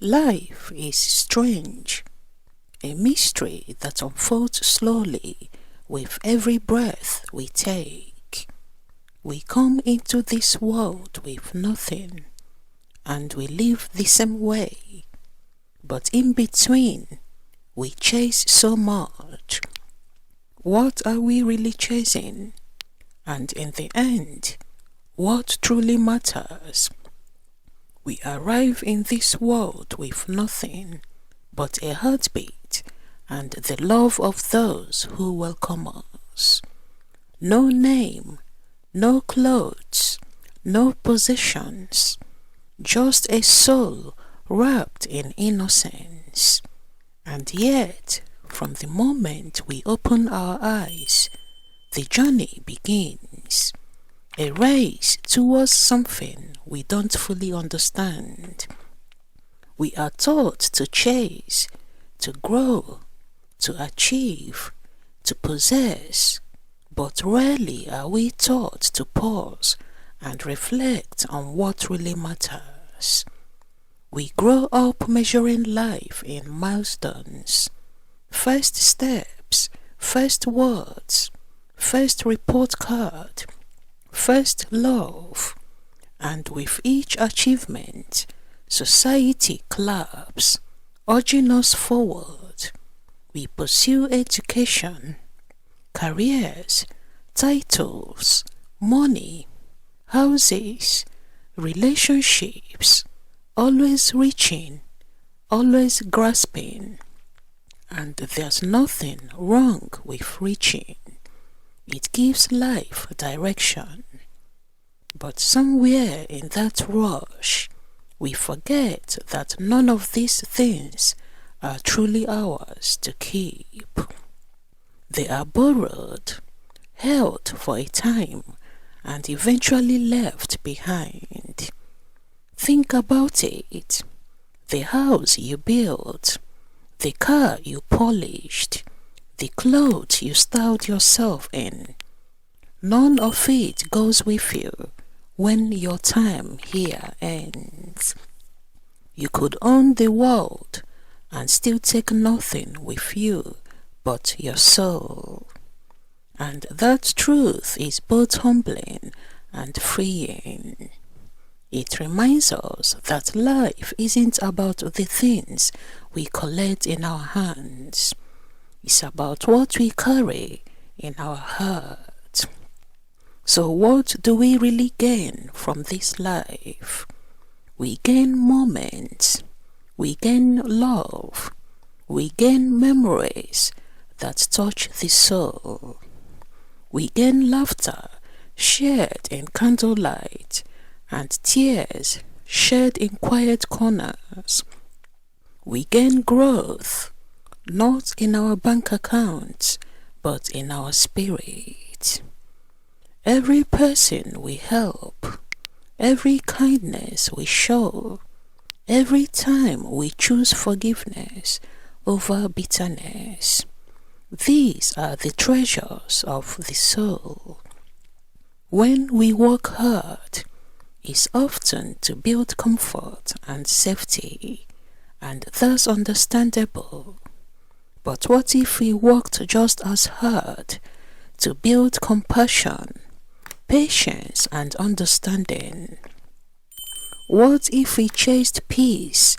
Life is strange, a mystery that unfolds slowly with every breath we take. We come into this world with nothing, and we live the same way. But in between, we chase so much. What are we really chasing? And in the end, what truly matters? We arrive in this world with nothing but a heartbeat and the love of those who welcome us. No name, no clothes, no possessions, just a soul wrapped in innocence. And yet, from the moment we open our eyes, the journey begins. A race towards something we don't fully understand. We are taught to chase, to grow, to achieve, to possess, but rarely are we taught to pause and reflect on what really matters. We grow up measuring life in milestones, first steps, first words, first report card, first love, and with each achievement, society claps, urging us forward. We pursue education, careers, titles, money, houses, relationships, always reaching, always grasping. And there's nothing wrong with reaching. It gives life direction. But somewhere in that rush, we forget that none of these things are truly ours to keep. They are borrowed, held for a time, and eventually left behind. Think about it. The house you built, the car you polished, the clothes you styled yourself in, none of it goes with you when your time here ends. You could own the world and still take nothing with you but your soul. And that truth is both humbling and freeing. It reminds us that life isn't about the things we collect in our hands. It's about what we carry in our heart. So what do we really gain from this life? We gain moments, we gain love, we gain memories that touch the soul. We gain laughter shared in candlelight and tears shed in quiet corners. We gain growth, not in our bank accounts, but in our spirit. Every person we help, every kindness we show, every time we choose forgiveness over bitterness, these are the treasures of the soul. When we work hard, it's often to build comfort and safety, and that's understandable. But what if we worked just as hard to build compassion, patience, and understanding? What if we chased peace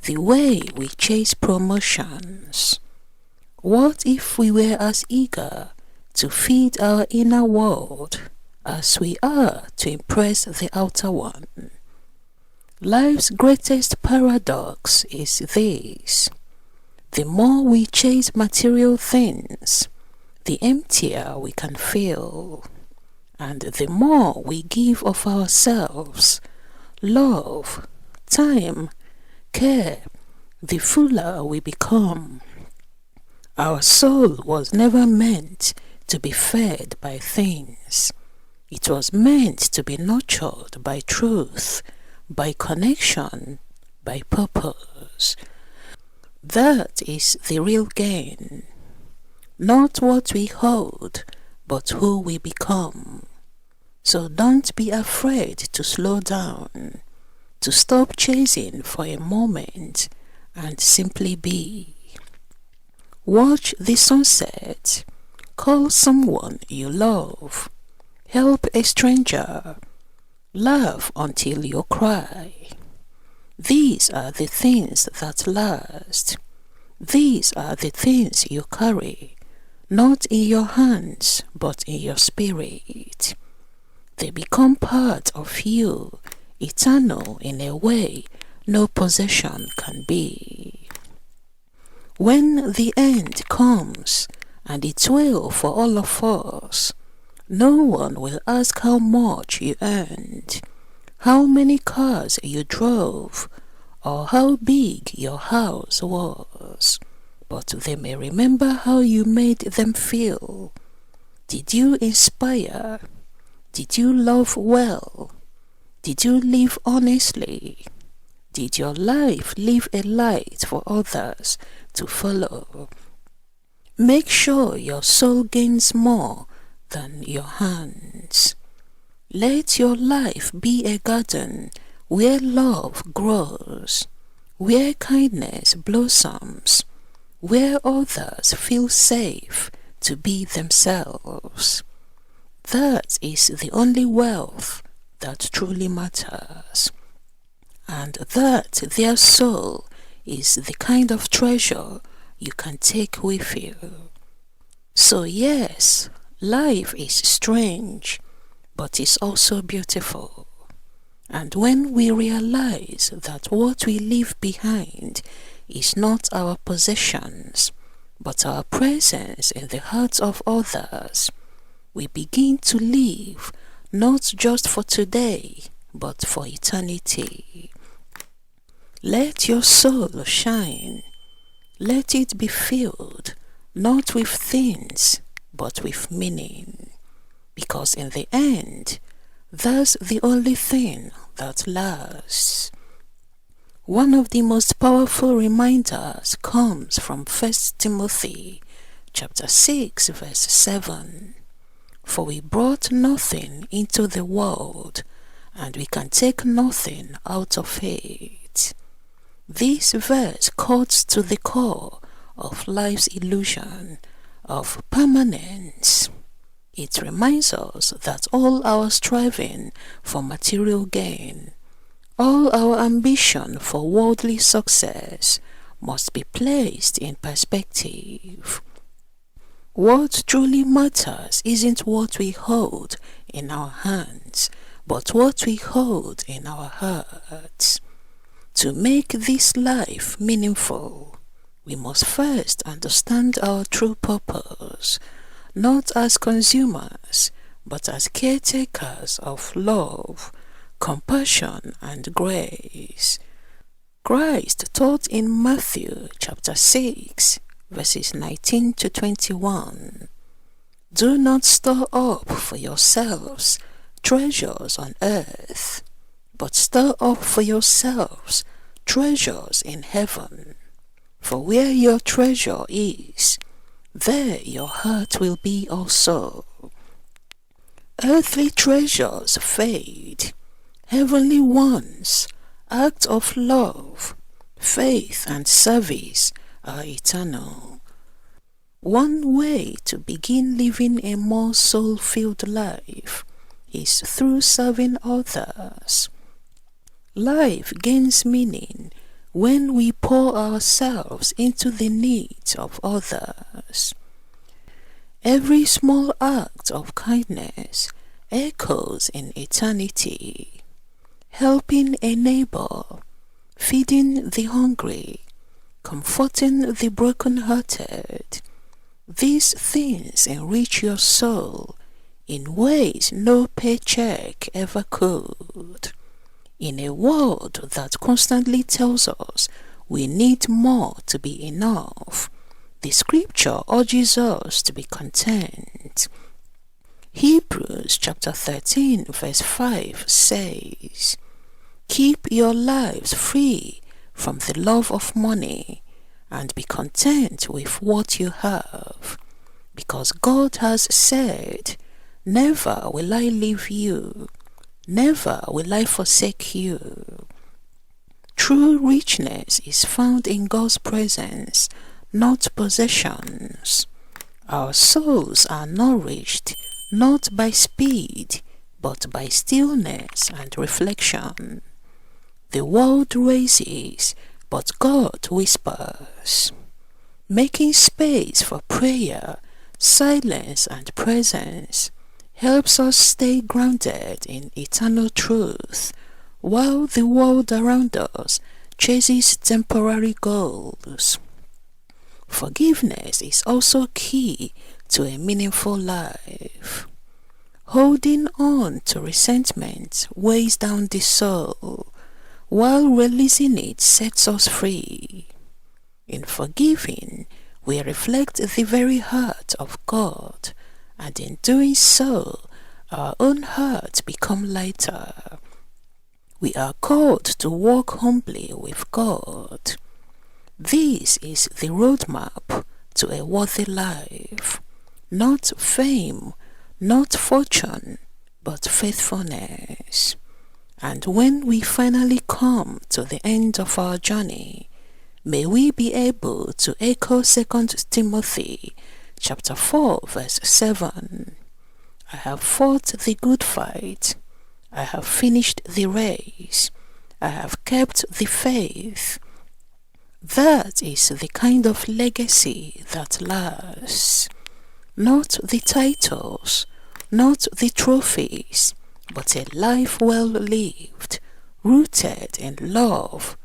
the way we chase promotions? What if we were as eager to feed our inner world as we are to impress the outer one? Life's greatest paradox is this: the more we chase material things, the emptier we can feel, and the more we give of ourselves, love, time, care, the fuller we become. Our soul was never meant to be fed by things. It was meant to be nurtured by truth, by connection, by purpose. That is the real gain. Not what we hold, but who we become. So don't be afraid to slow down, to stop chasing for a moment and simply be. Watch the sunset, call someone you love, help a stranger, laugh until you cry. These are the things that last. These are the things you carry, not in your hands, but in your spirit. They become part of you, eternal in a way no possession can be. When the end comes, and it will for all of us, no one will ask how much you earned, how many cars you drove, or how big your house was, but they may remember how you made them feel. Did you inspire? Did you love well? Did you live honestly? Did your life leave a light for others to follow? Make sure your soul gains more than your hands. Let your life be a garden where love grows, where kindness blossoms, where others feel safe to be themselves. That is the only wealth that truly matters, and that their soul is the kind of treasure you can take with you. So yes, life is strange, but it's also beautiful. And when we realize that what we leave behind is not our possessions, but our presence in the hearts of others, we begin to live not just for today, but for eternity. Let your soul shine. Let it be filled, not with things, but with meaning. Because in the end, that's the only thing that lasts. One of the most powerful reminders comes from 1 Timothy chapter 6 verse 7. For we brought nothing into the world, and we can take nothing out of it. This verse cuts to the core of life's illusion of permanence. It reminds us that all our striving for material gain, all our ambition for worldly success must be placed in perspective. What truly matters isn't what we hold in our hands, but what we hold in our hearts. To make this life meaningful, we must first understand our true purpose, not as consumers, but as caretakers of love, compassion, and grace. Christ taught in Matthew chapter 6, verses 19 to 21. Do not store up for yourselves treasures on earth, but store up for yourselves treasures in heaven. For where your treasure is, there your heart will be also. Earthly treasures fade, heavenly ones, acts of love, faith, and service are eternal. One way to begin living a more soul-filled life is through serving others. Life gains meaning when we pour ourselves into the needs of others. Every small act of kindness echoes in eternity. Helping a neighbor, feeding the hungry, comforting the broken-hearted. These things enrich your soul in ways no paycheck ever could. In a world that constantly tells us we need more to be enough, the scripture urges us to be content. Hebrews chapter 13 verse 5 says, Keep your lives free from the love of money, and be content with what you have, because God has said, Never will I leave you, never will I forsake you. True richness is found in God's presence, not possessions. Our souls are nourished not by speed, but by stillness and reflection. The world races, but God whispers. Making space for prayer, silence, and presence helps us stay grounded in eternal truth, while the world around us chases temporary goals. Forgiveness is also key to a meaningful life. Holding on to resentment weighs down the soul, while releasing it sets us free. In forgiving, we reflect the very heart of God, and in doing so, our own hearts become lighter. We are called to walk humbly with God. This is the roadmap to a worthy life. Not fame, not fortune, but faithfulness. And when we finally come to the end of our journey, may we be able to echo 2 Timothy chapter 4 verse 7. I have fought the good fight. I have finished the race. I have kept the faith. That is the kind of legacy that lasts. Not the titles, not the trophies, but a life well lived, rooted in love,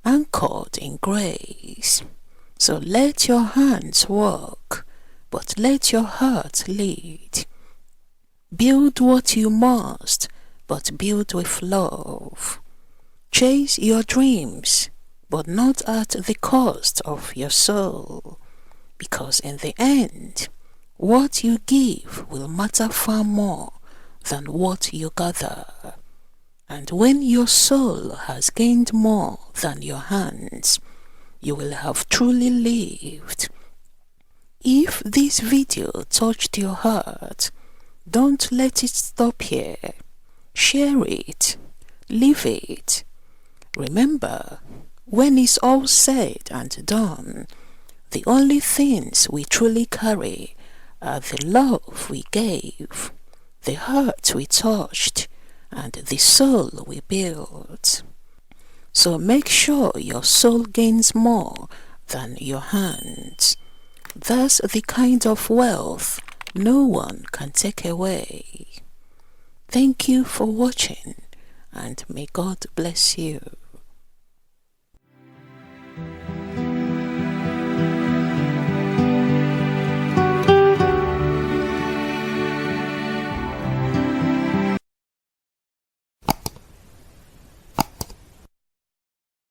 anchored in grace. So let your hands work, but let your heart lead. Build what you must, but build with love. Chase your dreams, but not at the cost of your soul, because in the end, what you give will matter far more than what you gather. And when your soul has gained more than your hands, you will have truly lived. If this video touched your heart, don't let it stop here. Share it. Live it. Remember, when it's all said and done, the only things we truly carry are the love we gave, the heart we touched, and the soul we built. So make sure your soul gains more than your hands. That's the kind of wealth no one can take away. Thank you for watching, and may God bless you.